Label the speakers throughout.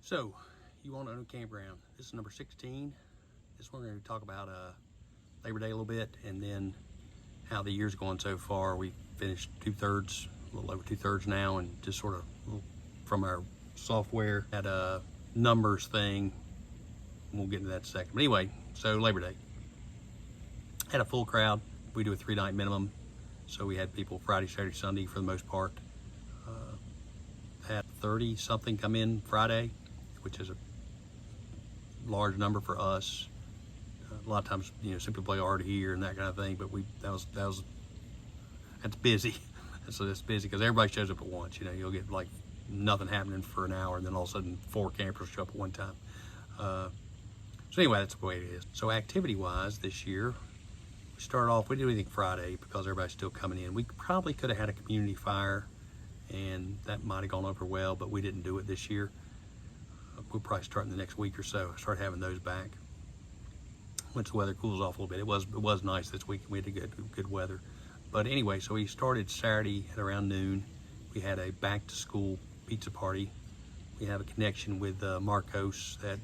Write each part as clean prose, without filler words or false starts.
Speaker 1: So, you want to own a campground. This is number 16. This one we're going to talk about Labor Day a little bit, and then how the year's going so far. We finished 2/3, a little over 2/3 now, and just sort of from our software at a numbers thing. We'll get into that in a second. But anyway, so Labor Day. Had a full crowd. We do a 3-night minimum. So we had people Friday, Saturday, Sunday for the most part. Had 30 something come in Friday, which is a large number for us. A lot of times, you know, some people play hard here and that kind of thing, but that's busy. So that's busy because everybody shows up at once. You know, you'll get like nothing happening for an hour, and then all of a sudden 4 campers show up at one time. So anyway, that's the way it is. So activity-wise, this year, we started off. We didn't do anything Friday because everybody's still coming in. We probably could have had a community fire, and that might have gone over well, but we didn't do it this year. We'll probably start in the next week or so. Start having those back once the weather cools off a little bit. It was nice this week. We had good weather. But anyway, so we started Saturday at around noon. We had a back-to-school pizza party. We have a connection with Marcos that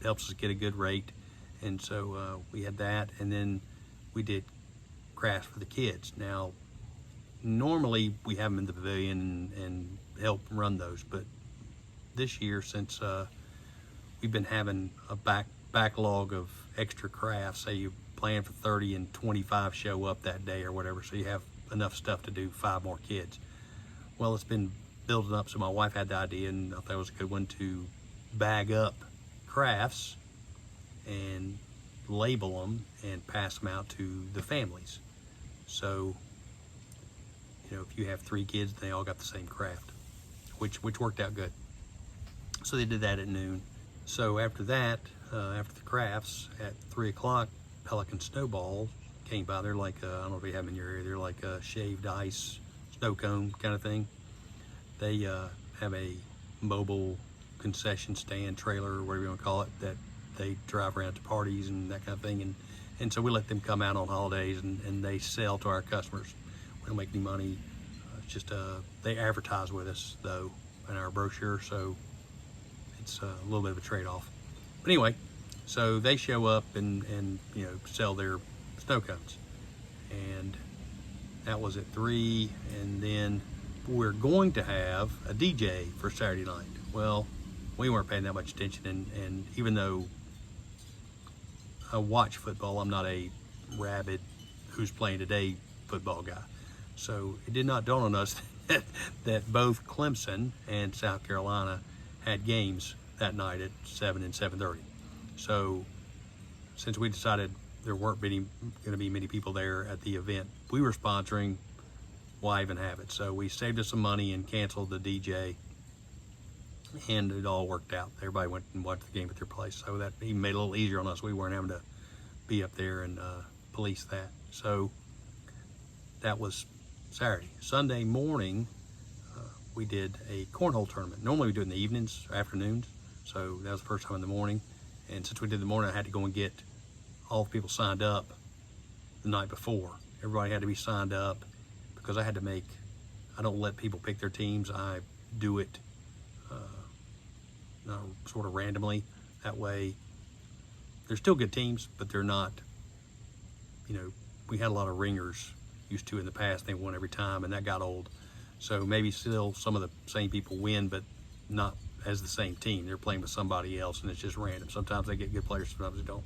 Speaker 1: helps us get a good rate, and so we had that, and then we did crafts for the kids. Now, normally we have them in the pavilion and help run those, but this year, since we've been having a backlog of extra crafts, say you plan for 30 and 25 show up that day or whatever, so you have enough stuff to do 5 more kids. Well, it's been building up, so my wife had the idea, and I thought it was a good one, to bag up crafts and label them and pass them out to the families. So, you know, if you have 3 kids, they all got the same craft, which worked out good. So they did that at noon. So after that, after the crafts, at 3 o'clock, Pelican snowballs came by. They're like, I don't know if you have them in your area, they're like a shaved ice snow cone kind of thing. They have a mobile concession stand, trailer, or whatever you want to call it, that they drive around to parties and that kind of thing. And so we let them come out on holidays, and they sell to our customers. We don't make any money. It's just they advertise with us, though, in our brochure, so it's a little bit of a trade-off. But anyway, so they show up and you know, sell their snow cones. And that was at 3, and then we're going to have a DJ for Saturday night. Well, we weren't paying that much attention, and even though I watch football, I'm not a rabid who's playing today football guy. So it did not dawn on us that both Clemson and South Carolina had games that night at 7 and 7:30. So since we decided there weren't going to be many people there at the event we were sponsoring, why even have it? So we saved us some money and canceled the DJ, and it all worked out. Everybody went and watched the game at their place, so that even made it a little easier on us. We weren't having to be up there and police that. So that was Saturday. Sunday morning, we did a cornhole tournament. Normally we do it in the evenings or afternoons, so that was the first time in the morning. And since we did the morning, I had to go and get all the people signed up the night before. Everybody had to be signed up because I don't let people pick their teams. I do it sort of randomly. That way, they're still good teams, but they're not, you know, we had a lot of ringers used to in the past. They won every time, and that got old. So maybe still some of the same people win, but not as the same team. They're playing with somebody else, and it's just random. Sometimes they get good players, sometimes they don't.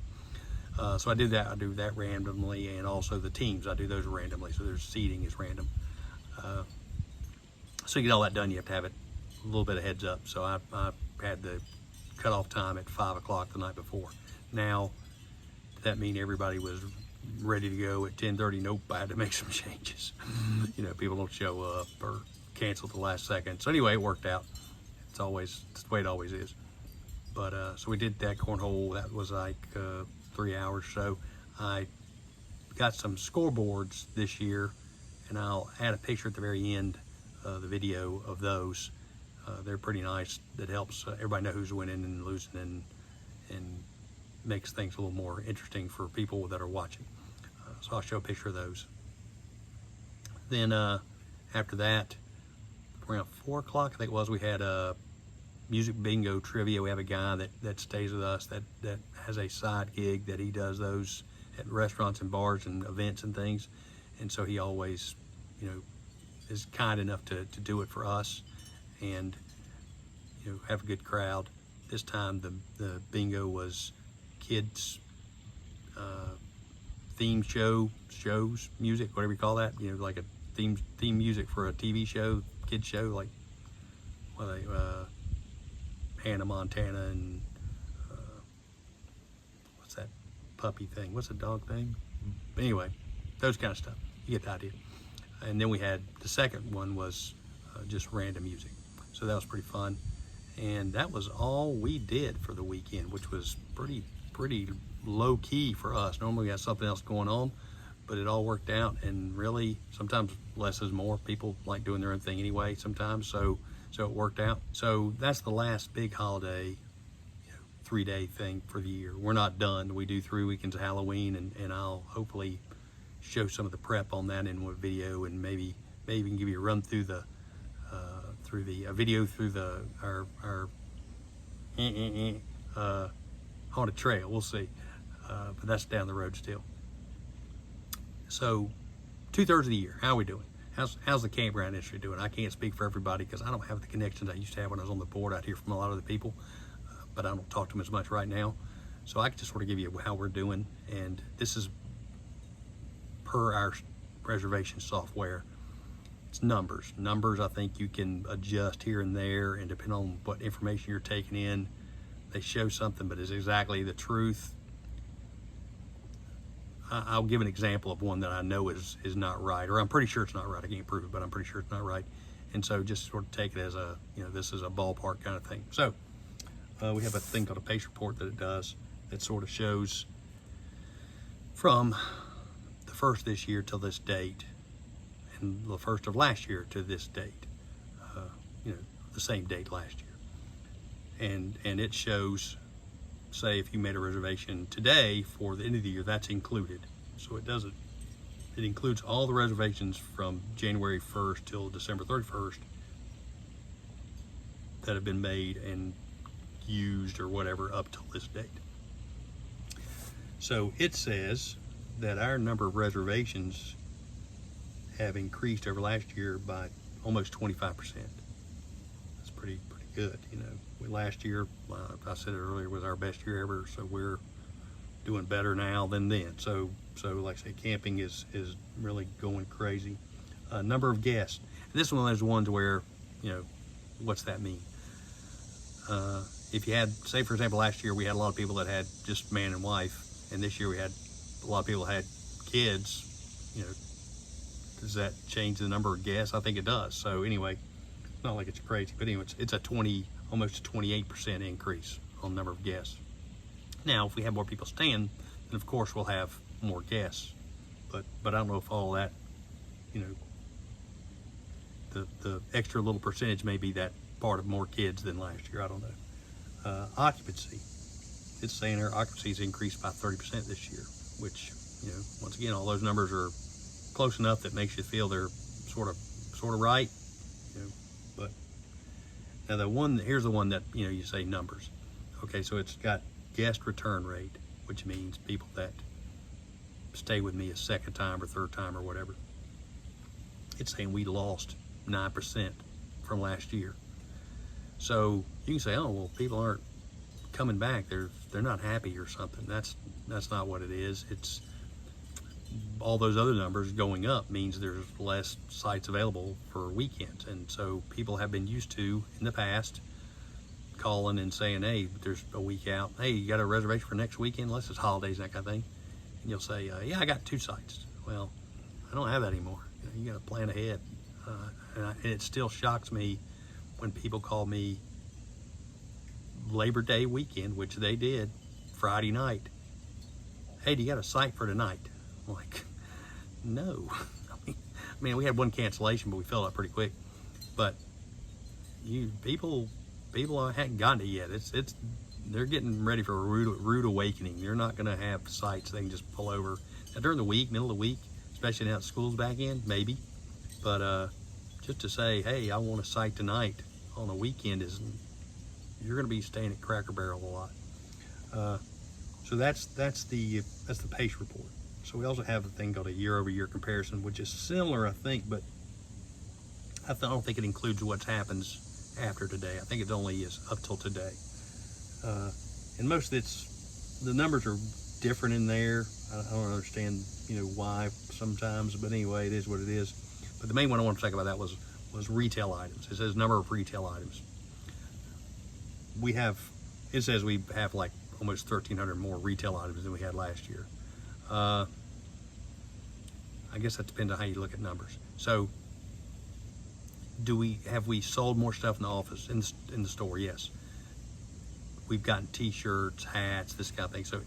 Speaker 1: So I do that. I do that randomly, and also the teams, I do those randomly. So their seeding is random. So you get all that done, you have to have it a little bit of heads up. So I had the cutoff time at 5 o'clock the night before. Now, did that mean everybody was ready to go at 10:30? Nope, I had to make some changes. You know, people don't show up or cancel at the last second. So anyway, it worked out. It's the way it always is. But so we did that cornhole. That was like 3 hours. So I got some scoreboards this year, and I'll add a picture at the very end of the video of those. They're pretty nice. That helps everybody know who's winning and losing, and makes things a little more interesting for people that are watching. So I'll show a picture of those. Then after that, around 4 o'clock, I think it was, we had music bingo trivia. We have a guy that stays with us that has a side gig that he does those at restaurants and bars and events and things. And so he always, you know, is kind enough to do it for us and, you know, have a good crowd. This time the bingo was kids theme shows, music, whatever you call that, you know, like a theme music for a TV show, kid show, like Hannah Montana and what's that puppy thing? What's the dog thing? Anyway, those kind of stuff. You get the idea. And then we had the second one was just random music. So that was pretty fun. And that was all we did for the weekend, which was pretty low key for us. Normally we have something else going on, but it all worked out. And really, sometimes less is more. People like doing their own thing anyway sometimes, so it worked out. So that's the last big holiday, you know, 3-day thing for the year. We're not done. We do 3 weekends of Halloween, and I'll hopefully show some of the prep on that in one video, and maybe we can give you a run through the video through our haunted trail. We'll see, but that's down the road still. So 2/3 of the year, how are we doing? How's the campground industry doing? I can't speak for everybody because I don't have the connections I used to have when I was on the board. I'd hear from a lot of the people, but I don't talk to them as much right now. So I can just sort of give you how we're doing, and this is per our reservation software. It's numbers. Numbers, I think you can adjust here and there, and depending on what information you're taking in, they show something, but is exactly the truth. I'll give an example of one that I know is not right, or I'm pretty sure it's not right. I can't prove it, but I'm pretty sure it's not right. And so just sort of take it as a, you know, this is a ballpark kind of thing. So we have a thing called a pace report that it does that sort of shows from the first this year till this date, and the first of last year to this date, you know, the same date last year. And it shows, say if you made a reservation today for the end of the year, that's included. So it includes all the reservations from January 1st till December 31st that have been made and used or whatever up till this date. So it says that our number of reservations have increased over last year by almost 25%. That's pretty good, you know. Last year, I said it earlier, was our best year ever, so we're doing better now than then. So like I say, camping is really going crazy. Number of guests. This one is ones where, you know, what's that mean? If you had, say for example, last year we had a lot of people that had just man and wife, and this year we had a lot of people that had kids, you know, does that change the number of guests? I think it does. So anyway, it's not like it's crazy, but anyway, it's almost a 28% increase on the number of guests. Now, if we have more people staying, then of course we'll have more guests. But I don't know if all that, you know, the extra little percentage may be that part of more kids than last year. I don't know. Occupancy. It's saying our occupancy's increased by 30% this year, which, you know, once again, all those numbers are close enough that makes you feel they're sort of right, you know. But now here's the one that, you know, you say numbers. Okay, so it's got guest return rate, which means people that stay with me a second time or third time or whatever. It's saying we lost 9% from last year. So you can say, oh well, people aren't coming back, they're not happy or something. That's not what it is. It's all those other numbers going up means there's less sites available for weekends, and so people have been used to in the past calling and saying, hey, there's a week out, hey, you got a reservation for next weekend, unless it's holidays and that kind of thing, and you'll say, yeah, I got 2 sites. Well, I don't have that anymore. You got to plan ahead. And it still shocks me when people call me Labor Day weekend, which they did, Friday night. Hey, do you got a site for tonight? I'm like, no. I mean, we had one cancellation, but we filled up pretty quick. But people hadn't gotten it yet. They're getting ready for a rude awakening. They're not going to have sites they can just pull over. Now, during the week, middle of the week, especially now that school's back in, maybe. But just to say, hey, I want a site tonight on a weekend is you're going to be staying at Cracker Barrel a lot. So that's the pace report. So we also have a thing called a year-over-year comparison, which is similar, I think, but I don't think it includes what happens after today. I think it only is up till today. And most of the numbers are different in there. I don't understand, why sometimes, but anyway, it is what it is. But the main one I want to talk about that was retail items. It says number of retail items. It says we have like almost 1,300 more retail items than we had last year. I guess that depends on how you look at numbers. So, have we sold more stuff in the office, in the store? Yes. We've gotten T-shirts, hats, this kind of thing. So,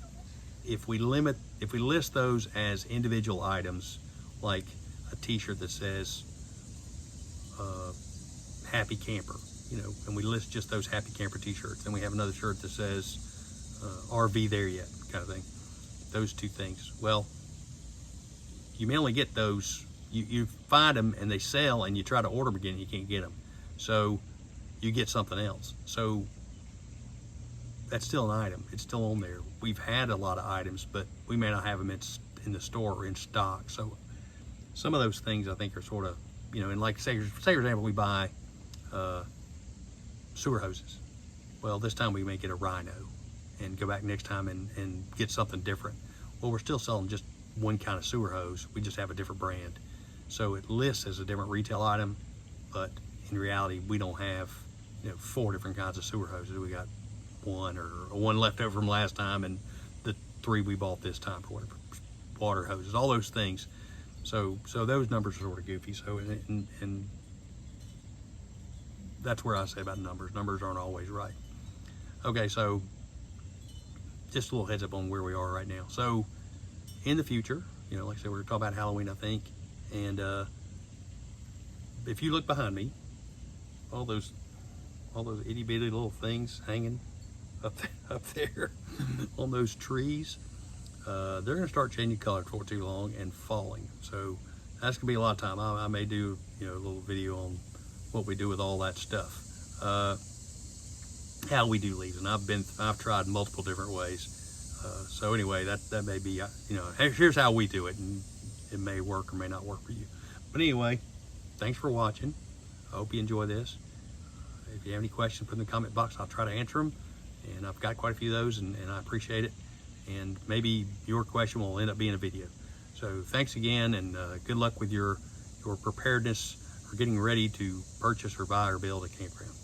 Speaker 1: if we list those as individual items, like a T-shirt that says Happy Camper, and we list just those Happy Camper T-shirts, then we have another shirt that says RV there yet, kind of thing. Those two things. Well, you may only get those. You find them and they sell, and you try to order them again, and you can't get them. So you get something else. So that's still an item. It's still on there. We've had a lot of items, but we may not have them in the store or in stock. So some of those things I think are sort of, and like say for example, we buy sewer hoses. Well, this time we may get a Rhino and go back next time and get something different. Well, we're still selling just one kind of sewer hose. We just have a different brand. So it lists as a different retail item, but in reality, we don't have 4 different kinds of sewer hoses. We got one or one left over from last time, and the 3 we bought this time for whatever. Water hoses, all those things. So those numbers are sort of goofy. So and that's where I say about numbers. Numbers aren't always right. Okay, so just a little heads up on where we are right now. So in the future, like I said, we're talking about Halloween, I think, and if you look behind me, all those itty bitty little things hanging up there on those trees, they're going to start changing color before too long and falling. So that's going to be a lot of time. I may do a little video on what we do with all that stuff, how we do leaves, and I've tried multiple different ways. So anyway, that may be here's how we do it, and it may work or may not work for you. But anyway, thanks for watching. I hope you enjoy this. If you have any questions, put them in the comment box. I'll try to answer them, and I've got quite a few of those, and I appreciate it. And maybe your question will end up being a video. So thanks again, and good luck with your preparedness for getting ready to purchase or buy or build a campground.